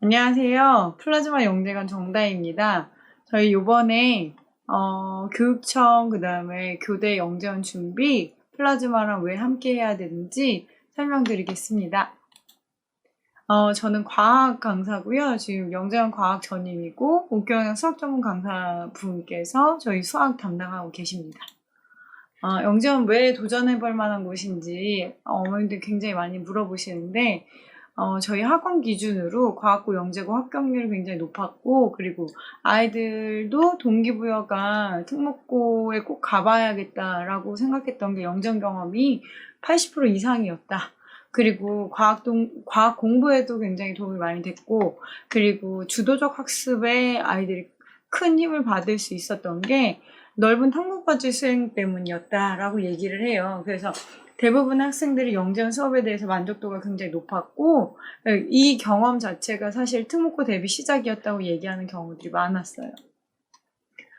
안녕하세요. 플라즈마 영재관 정다희입니다. 저희 요번에 교육청 그다음에 교대 영재원 준비 플라즈마랑 왜 함께 해야 되는지 설명드리겠습니다. 저는 과학 강사고요. 지금 영재원 과학 전임이고 옥경영 수학 전문 강사분께서 저희 수학 담당하고 계십니다. 영재원 왜 도전해볼 만한 곳인지 어머님들 굉장히 많이 물어보시는데 저희 학원 기준으로 과학고 영재고 합격률이 굉장히 높았고, 그리고 아이들도 동기부여가 특목고에 꼭 가봐야겠다라고 생각했던 게 영전 경험이 80% 이상이었다. 그리고 과학 공부에도 굉장히 도움이 많이 됐고, 그리고 주도적 학습에 아이들이 큰 힘을 받을 수 있었던 게 넓은 탐구과제 수행 때문이었다라고 얘기를 해요. 그래서 대부분 학생들이 영재원 수업에 대해서 만족도가 굉장히 높았고, 이 경험 자체가 사실 특목고 대비 시작이었다고 얘기하는 경우들이 많았어요.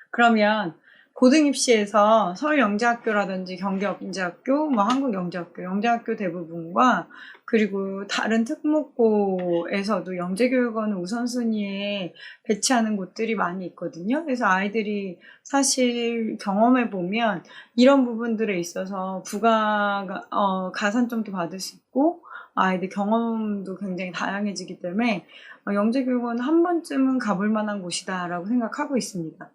그러면 고등입시에서 서울영재학교라든지 경기영재학교, 한국영재학교, 영재학교 대부분과 그리고 다른 특목고에서도 영재교육원을 우선순위에 배치하는 곳들이 많이 있거든요. 그래서 아이들이 사실 경험해보면 이런 부분들에 있어서 가산점도 받을 수 있고 아이들 경험도 굉장히 다양해지기 때문에 영재교육원 한 번쯤은 가볼 만한 곳이다라고 생각하고 있습니다.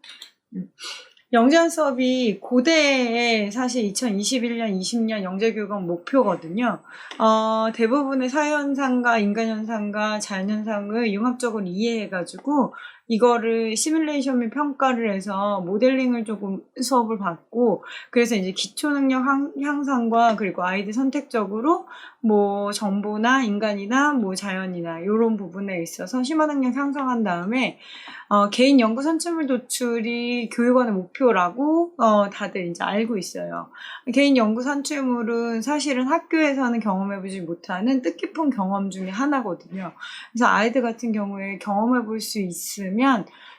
영재원 수업이 고대에 사실 2021년, 20년 영재교육원 목표거든요. 대부분의 사회현상과 인간현상과 자연현상을 융합적으로 이해해가지고 이거를 시뮬레이션 및 평가를 해서 모델링을 조금 수업을 받고, 그래서 이제 기초능력 향상과 그리고 아이들 선택적으로 뭐 정보나 인간이나 뭐 자연이나 이런 부분에 있어서 심화능력 향상한 다음에 개인 연구 선출물 도출이 교육원의 목표라고 다들 이제 알고 있어요. 개인 연구 선출물은 사실은 학교에서는 경험해보지 못하는 뜻깊은 경험 중에 하나거든요. 그래서 아이들 같은 경우에 경험해볼 수 있으면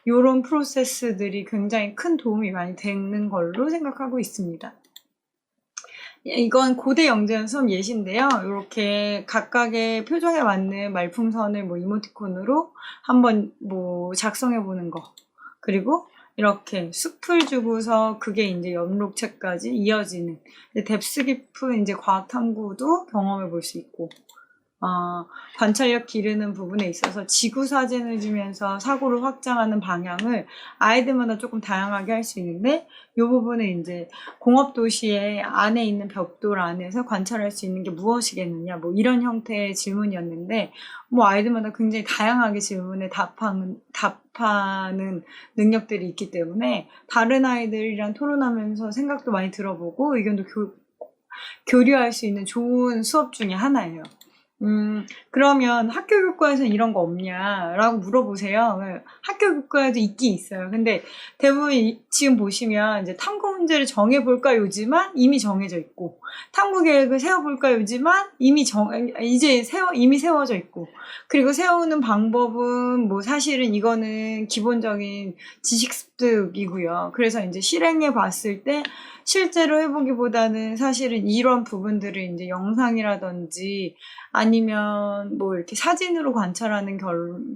이런 프로세스들이 굉장히 큰 도움이 많이 되는 걸로 생각하고 있습니다. 이건 고대 영재원 수업 예시인데요. 이렇게 각각의 표정에 맞는 말풍선을 뭐 이모티콘으로 한번 뭐 작성해 보는 거. 그리고 이렇게 숲을 주고서 그게 이제 연록체까지 이어지는 뎁스 깊은 이제 과학 탐구도 경험해 볼 수 있고, 관찰력 기르는 부분에 있어서 지구 사진을 주면서 사고를 확장하는 방향을 아이들마다 조금 다양하게 할 수 있는데, 이 부분은 이제 공업도시의 안에 있는 벽돌 안에서 관찰할 수 있는 게 무엇이겠느냐, 뭐 이런 형태의 질문이었는데, 뭐 아이들마다 굉장히 다양하게 질문에 답하는 능력들이 있기 때문에 다른 아이들이랑 토론하면서 생각도 많이 들어보고 의견도 교류할 수 있는 좋은 수업 중에 하나예요. 그러면 학교 교과에서는 이런 거 없냐라고 물어보세요. 학교 교과에도 있긴 있어요. 근데 대부분 지금 보시면 이제 탐구 문제를 정해볼까 요지만 이미 정해져 있고, 탐구 계획을 세워볼까 요지만 이미 세워져 있고, 그리고 세우는 방법은 뭐 사실은 이거는 기본적인 지식 습득이고요. 그래서 이제 실행해 봤을 때 실제로 해보기보다는 사실은 이런 부분들을 이제 영상이라든지 아니면 뭐 이렇게 사진으로 관찰하는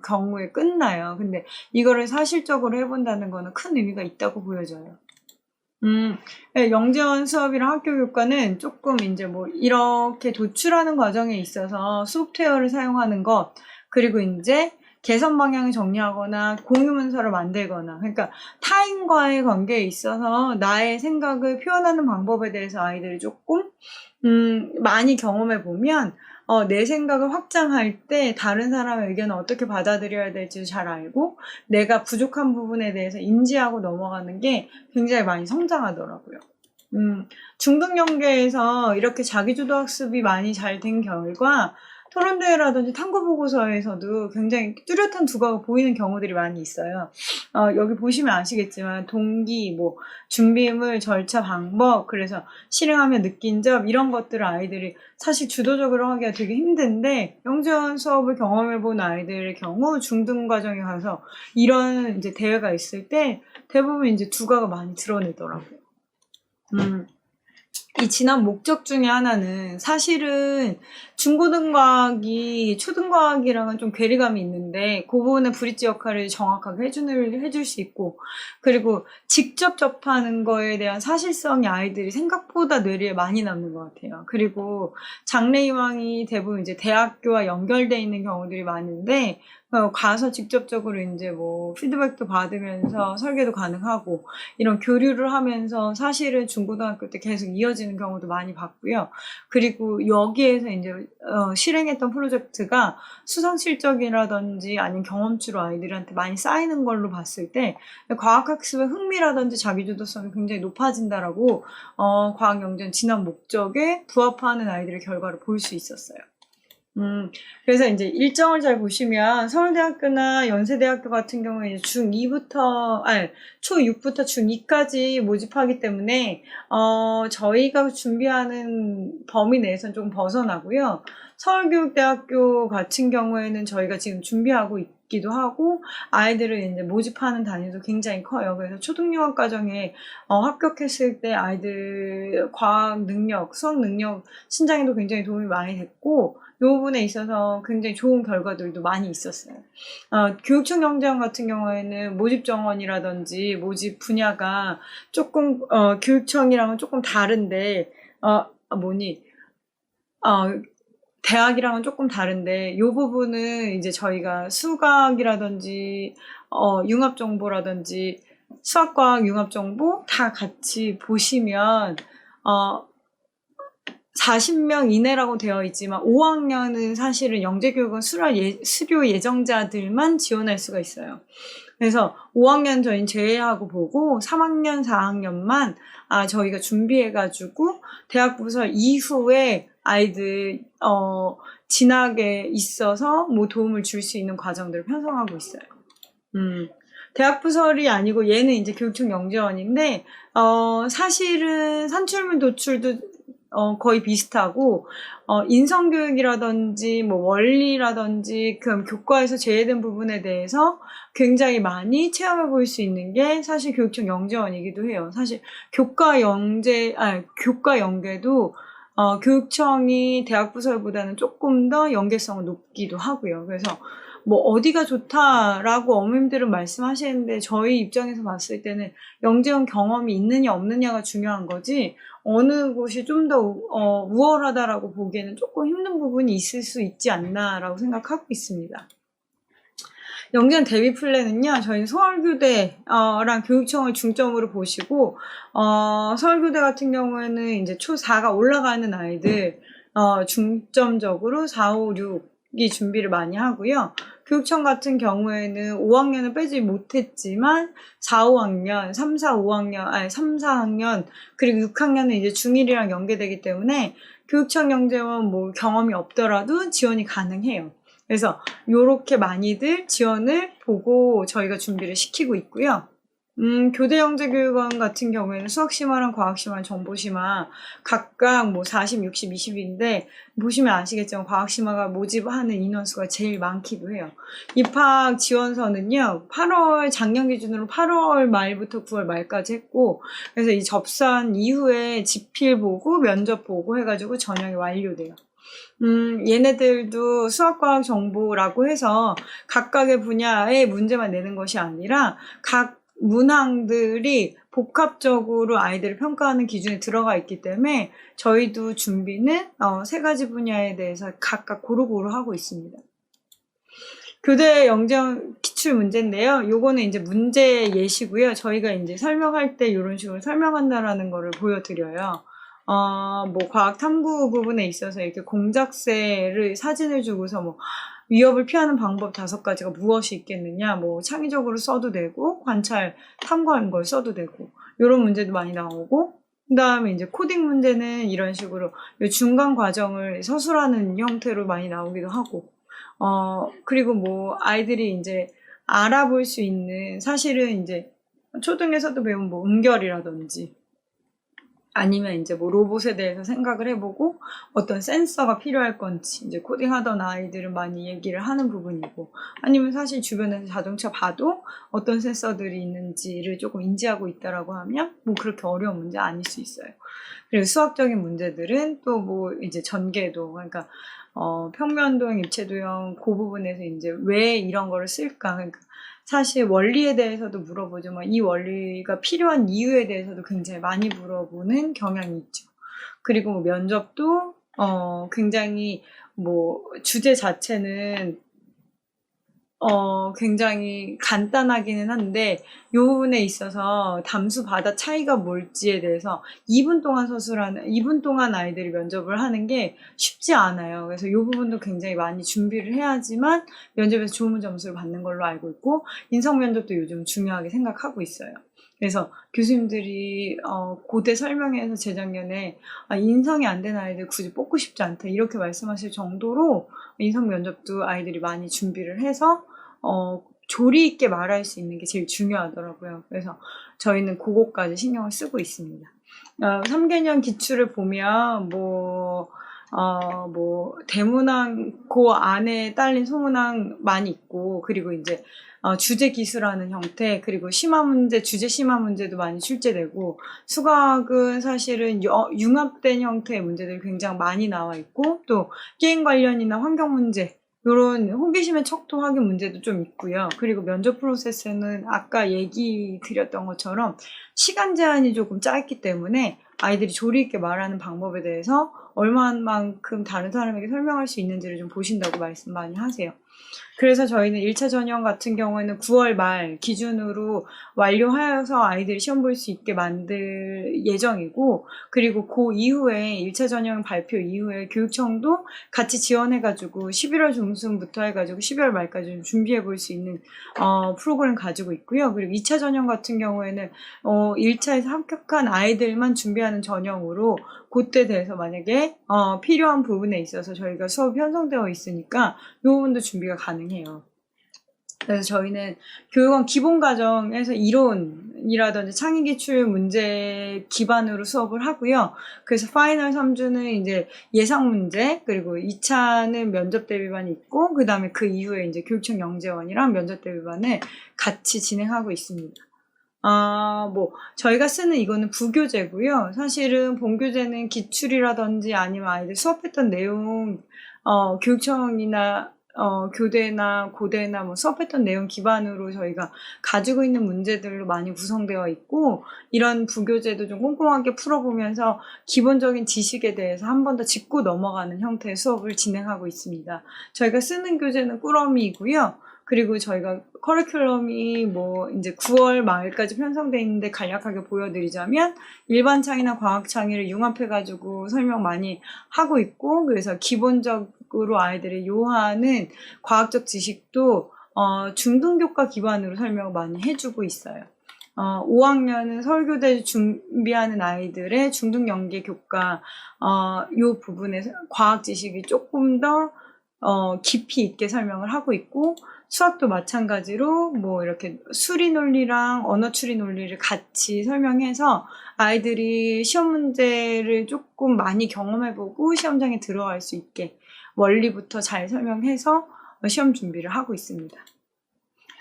경우에 끝나요. 근데 이거를 사실적으로 해본다는 거는 큰 의미가 있다고 보여져요. 네, 영재원 수업이랑 학교 교과는 조금 이제 뭐 이렇게 도출하는 과정에 있어서 소프트웨어를 사용하는 것, 그리고 이제 개선 방향을 정리하거나 공유 문서를 만들거나, 그러니까 타인과의 관계에 있어서 나의 생각을 표현하는 방법에 대해서 아이들이 조금 많이 경험해 보면 내 생각을 확장할 때 다른 사람의 의견을 어떻게 받아들여야 될지 잘 알고 내가 부족한 부분에 대해서 인지하고 넘어가는 게 굉장히 많이 성장하더라고요. 중등연계에서 이렇게 자기주도 학습이 많이 잘 된 결과 토론대회라든지 탐구보고서에서도 굉장히 뚜렷한 두각을 보이는 경우들이 많이 있어요. 여기 보시면 아시겠지만 동기, 뭐 준비물, 절차, 방법, 그래서 실행하며 느낀 점, 이런 것들을 아이들이 사실 주도적으로 하기가 되게 힘든데, 영재원 수업을 경험해본 아이들의 경우 중등 과정에 가서 이런 이제 대회가 있을 때 대부분 이제 두각을 많이 드러내더라고요. 이 진학 목적 중에 하나는 사실은 중고등과학이 초등과학이랑은 좀 괴리감이 있는데 그 부분의 브릿지 역할을 정확하게 해줄 수 있고, 그리고 직접 접하는 거에 대한 사실성이 아이들이 생각보다 뇌리에 많이 남는 것 같아요. 그리고 장래희망이 대부분 이제 대학교와 연결돼 있는 경우들이 많은데, 가서 직접적으로 이제 뭐 피드백도 받으면서 설계도 가능하고 이런 교류를 하면서 사실은 중고등학교 때 계속 이어지는 경우도 많이 봤고요. 그리고 여기에서 이제 실행했던 프로젝트가 수상 실적이라든지 아니면 경험치로 아이들한테 많이 쌓이는 걸로 봤을 때 과학학습의 흥미라든지 자기주도성이 굉장히 높아진다라고 과학영재는 진학 목적에 부합하는 아이들의 결과를 볼 수 있었어요. 그래서 이제 일정을 잘 보시면 서울대학교나 연세대학교 같은 경우에 초2부터 중2까지 모집하기 때문에, 저희가 준비하는 범위 내에서는 좀 벗어나고요. 서울교육대학교 같은 경우에는 저희가 지금 준비하고 있기도 하고, 아이들을 이제 모집하는 단위도 굉장히 커요. 그래서 초등교환 과정에 합격했을 때 아이들 과학 능력, 수학 능력 신장에도 굉장히 도움이 많이 됐고, 이 부분에 있어서 굉장히 좋은 결과들도 많이 있었어요. 교육청 영재원 같은 경우에는 모집 정원이라든지 모집 분야가 조금 교육청이랑은 조금 다른데, 대학이랑은 조금 다른데 이 부분은 이제 저희가 수학이라든지 융합정보라든지 수학과학 융합정보 다 같이 보시면 40명 이내라고 되어 있지만 5학년은 사실은 영재교육은 수료 예정자들만 지원할 수가 있어요. 그래서 5학년 저희는 제외하고 보고 3학년, 4학년만 저희가 준비해가지고 대학 부서 이후에 아이들 진학에 있어서 뭐 도움을 줄 수 있는 과정들을 편성하고 있어요. 대학 부설이 아니고 얘는 이제 교육청 영재원인데 사실은 산출물 도출도 거의 비슷하고, 인성교육이라든지, 뭐, 원리라든지, 그 교과에서 제외된 부분에 대해서 굉장히 많이 체험해 볼 수 있는 게 사실 교육청 영재원이기도 해요. 사실 교과 연계도, 교육청이 대학 부설보다는 조금 더 연계성은 높기도 하고요. 그래서 뭐 어디가 좋다라고 어머님들은 말씀하시는데 저희 입장에서 봤을 때는 영재원 경험이 있느냐 없느냐가 중요한 거지, 어느 곳이 좀 더 우월하다라고 보기에는 조금 힘든 부분이 있을 수 있지 않나라고 생각하고 있습니다. 영재원 대비 플랜은요, 저희는 서울교대랑 교육청을 중점으로 보시고, 서울교대 같은 경우에는 이제 초4가 올라가는 아이들, 중점적으로 4, 5, 6이 준비를 많이 하고요. 교육청 같은 경우에는 5학년을 빼지 못했지만 4, 5학년, 3, 4학년, 그리고 6학년은 이제 중1이랑 연계되기 때문에 교육청 영재원 뭐 경험이 없더라도 지원이 가능해요. 그래서 요렇게 많이들 지원을 보고 저희가 준비를 시키고 있고요. 교대 영재교육원 같은 경우에는 수학심화랑 과학심화, 정보심화 각각 뭐 40, 60, 20인데 보시면 아시겠지만 과학심화가 모집하는 인원수가 제일 많기도 해요. 입학 지원서는요, 작년 기준으로 8월 말부터 9월 말까지 했고, 그래서 이 접수한 이후에 지필 보고 면접 보고 해가지고 전형이 완료돼요. 얘네들도 수학과학 정보라고 해서 각각의 분야의 문제만 내는 것이 아니라 각 문항들이 복합적으로 아이들을 평가하는 기준에 들어가 있기 때문에 저희도 준비는 3가지 분야에 대해서 각각 고루고루 하고 있습니다. 교대 영재원 기출 문제인데요. 요거는 이제 문제 예시고요. 저희가 이제 설명할 때 이런 식으로 설명한다라는 거를 보여드려요. 뭐 과학 탐구 부분에 있어서 이렇게 공작새를 사진을 주고서 뭐 위협을 피하는 방법 5가지가 무엇이 있겠느냐, 뭐 창의적으로 써도 되고 관찰 탐구하는 걸 써도 되고 이런 문제도 많이 나오고, 그 다음에 이제 코딩 문제는 이런 식으로 중간 과정을 서술하는 형태로 많이 나오기도 하고, 그리고 뭐 아이들이 이제 알아볼 수 있는, 사실은 이제 초등에서도 배운 뭐 음결이라든지 아니면 이제 뭐 로봇에 대해서 생각을 해보고 어떤 센서가 필요할 건지 이제 코딩하던 아이들은 많이 얘기를 하는 부분이고, 아니면 사실 주변에서 자동차 봐도 어떤 센서들이 있는지를 조금 인지하고 있다라고 하면 뭐 그렇게 어려운 문제 아닐 수 있어요. 그리고 수학적인 문제들은 또 뭐 이제 전개도, 그러니까 평면도형, 입체도형 그 부분에서 이제 왜 이런 거를 쓸까, 그러니까 사실 원리에 대해서도 물어보지만 이 원리가 필요한 이유에 대해서도 굉장히 많이 물어보는 경향이 있죠. 그리고 뭐 면접도 굉장히 뭐 주제 자체는 굉장히 간단하기는 한데, 요 부분에 있어서 담수 바다 차이가 뭘지에 대해서 2분 동안 아이들이 면접을 하는 게 쉽지 않아요. 그래서 요 부분도 굉장히 많이 준비를 해야지만 면접에서 좋은 점수를 받는 걸로 알고 있고, 인성 면접도 요즘 중요하게 생각하고 있어요. 그래서 교수님들이 고대 설명회에서 재작년에 인성이 안 된 아이들 굳이 뽑고 싶지 않다 이렇게 말씀하실 정도로 인성 면접도 아이들이 많이 준비를 해서 조리 있게 말할 수 있는 게 제일 중요하더라고요. 그래서 저희는 그거까지 신경을 쓰고 있습니다. 3개년 기출을 보면 뭐 대문항 그 안에 딸린 소문항 많이 있고, 그리고 이제 주제 기술하는 형태, 그리고 심화 문제, 주제 심화 문제도 많이 출제되고, 수학은 사실은 융합된 형태의 문제들이 굉장히 많이 나와 있고, 또 게임 관련이나 환경 문제, 요런 호기심의 척도 확인 문제도 좀 있고요. 그리고 면접 프로세스는 아까 얘기 드렸던 것처럼 시간 제한이 조금 짧기 때문에 아이들이 조리 있게 말하는 방법에 대해서 얼마만큼 다른 사람에게 설명할 수 있는지를 좀 보신다고 말씀 많이 하세요. 그래서 저희는 1차 전형 같은 경우에는 9월 말 기준으로 완료하여서 아이들이 시험 볼 수 있게 만들 예정이고, 그리고 그 이후에 1차 전형 발표 이후에 교육청도 같이 지원해가지고 11월 중순부터 해가지고 12월 말까지 좀 준비해 볼 수 있는 프로그램 가지고 있고요. 그리고 2차 전형 같은 경우에는 1차에서 합격한 아이들만 준비하는 전형으로, 그때 대해서 만약에 필요한 부분에 있어서 저희가 수업이 편성되어 있으니까 이 부분도 준비가 가능해요. 그래서 저희는 교육원 기본과정에서 이론이라든지 창의기출 문제 기반으로 수업을 하고요. 그래서 파이널 3주는 이제 예상 문제, 그리고 2차는 면접 대비반이 있고, 그 다음에 그 이후에 이제 교육청 영재원이랑 면접 대비반을 같이 진행하고 있습니다. 저희가 쓰는 이거는 부교재고요. 사실은 본교재는 기출이라든지 아니면 아이들 수업했던 내용, 교육청이나 교대나 고대나 뭐 수업했던 내용 기반으로 저희가 가지고 있는 문제들로 많이 구성되어 있고, 이런 부교재도 좀 꼼꼼하게 풀어보면서 기본적인 지식에 대해서 한 번 더 짚고 넘어가는 형태의 수업을 진행하고 있습니다. 저희가 쓰는 교재는 꾸러미이고요. 그리고 저희가 커리큘럼이 뭐 이제 9월 말까지 편성돼 있는데 간략하게 보여드리자면, 일반 창의나 과학 창의를 융합해가지고 설명 많이 하고 있고, 그래서 기본적으로 아이들이 요하는 과학적 지식도 중등교과 기반으로 설명을 많이 해주고 있어요. 5학년은 서울교대 준비하는 아이들의 중등연계 교과 요 부분에서 과학 지식이 조금 더 깊이 있게 설명을 하고 있고, 수학도 마찬가지로 뭐 이렇게 수리 논리랑 언어 추리 논리를 같이 설명해서 아이들이 시험 문제를 조금 많이 경험해보고 시험장에 들어갈 수 있게 원리부터 잘 설명해서 시험 준비를 하고 있습니다.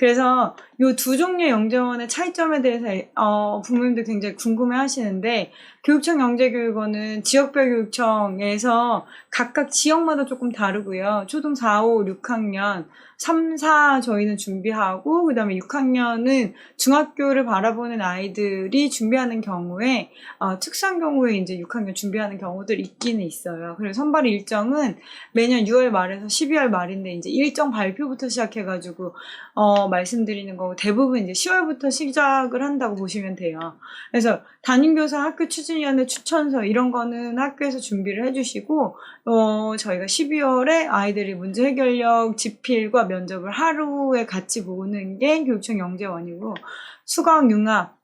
그래서 이 두 종류의 영재원의 차이점에 대해서 부모님들 굉장히 궁금해 하시는데, 교육청 영재교육원은 지역별 교육청에서 각각 지역마다 조금 다르고요. 초등 4, 5, 6학년, 3, 4 저희는 준비하고, 그 다음에 6학년은 중학교를 바라보는 아이들이 준비하는 경우에 특수한 경우에 이제 6학년 준비하는 경우들 있기는 있어요. 그래서 선발 일정은 매년 6월 말에서 12월 말인데, 이제 일정 발표부터 시작해가지고 말씀드리는 거고, 대부분 이제 10월부터 시작을 한다고 보시면 돼요. 그래서 담임교사 학교 추진위원회 추천서 이런 거는 학교에서 준비를 해주시고, 저희가 12월에 아이들이 문제 해결력 지필과 면접을 하루에 같이 보는 게 교육청 영재원이고, 수학 융합,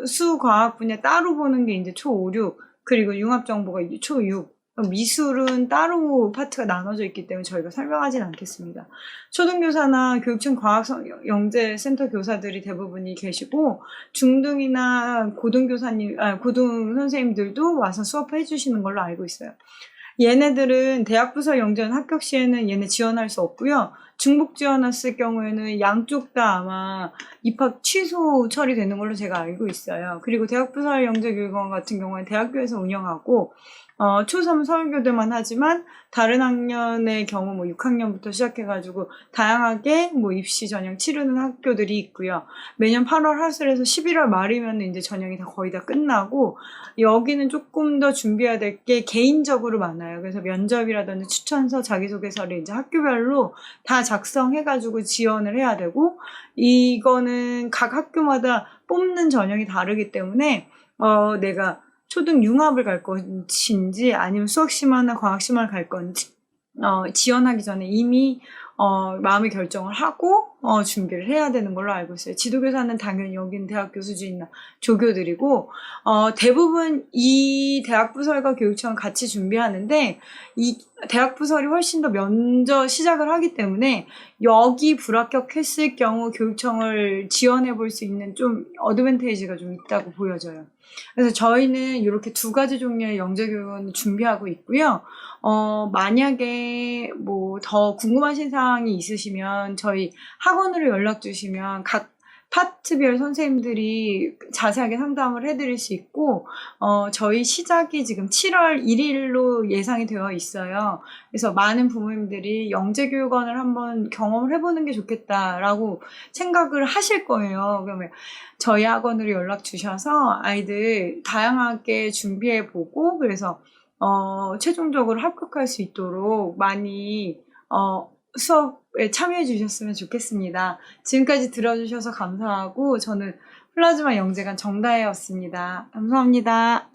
수과학 분야 따로 보는 게 이제 초 5, 6, 그리고 융합 정보가 초 6, 미술은 따로 파트가 나눠져 있기 때문에 저희가 설명하진 않겠습니다. 초등교사나 교육청 과학영재센터 교사들이 대부분이 계시고 중등이나 고등 선생님들도 와서 수업해 주시는 걸로 알고 있어요. 얘네들은 대학부설 영재원 합격 시에는 얘네 지원할 수 없고요. 중복 지원했을 경우에는 양쪽 다 아마 입학 취소 처리되는 걸로 제가 알고 있어요. 그리고 대학부설 영재교육원 같은 경우는 대학교에서 운영하고 초3 서울교대만 하지만 다른 학년의 경우 뭐 6학년부터 시작해가지고 다양하게 뭐 입시 전형 치르는 학교들이 있고요. 매년 8월 하슬에서 11월 말이면 이제 전형이 거의 다 끝나고 여기는 조금 더 준비해야 될 게 개인적으로 많아요. 그래서 면접이라든지 추천서, 자기소개서를 이제 학교별로 다 작성해가지고 지원을 해야 되고 이거는 각 학교마다 뽑는 전형이 다르기 때문에 내가 초등 융합을 갈 것인지 아니면 수학심화나 과학심화를 갈 건지 지원하기 전에 이미 마음의 결정을 하고 준비를 해야 되는 걸로 알고 있어요. 지도교사는 당연히 여기는 대학교 수준이나 조교들이고 대부분 이 대학부설과 교육청은 같이 준비하는데 이 대학부설이 훨씬 더 먼저 시작을 하기 때문에 여기 불합격했을 경우 교육청을 지원해 볼 수 있는 좀 어드밴테이지가 좀 있다고 보여져요. 그래서 저희는 이렇게 두 가지 종류의 영재교육원을 준비하고 있고요. 만약에 뭐 더 궁금하신 사항이 있으시면 저희 학원으로 연락 주시면 각 파트별 선생님들이 자세하게 상담을 해드릴 수 있고 저희 시작이 지금 7월 1일로 예상이 되어 있어요. 그래서 많은 부모님들이 영재교육원을 한번 경험을 해보는 게 좋겠다라고 생각을 하실 거예요. 그러면 저희 학원으로 연락 주셔서 아이들 다양하게 준비해보고 그래서 최종적으로 합격할 수 있도록 많이 수업에 참여해 주셨으면 좋겠습니다. 지금까지 들어주셔서 감사하고 저는 플라즈마 영재관 정다혜였습니다. 감사합니다.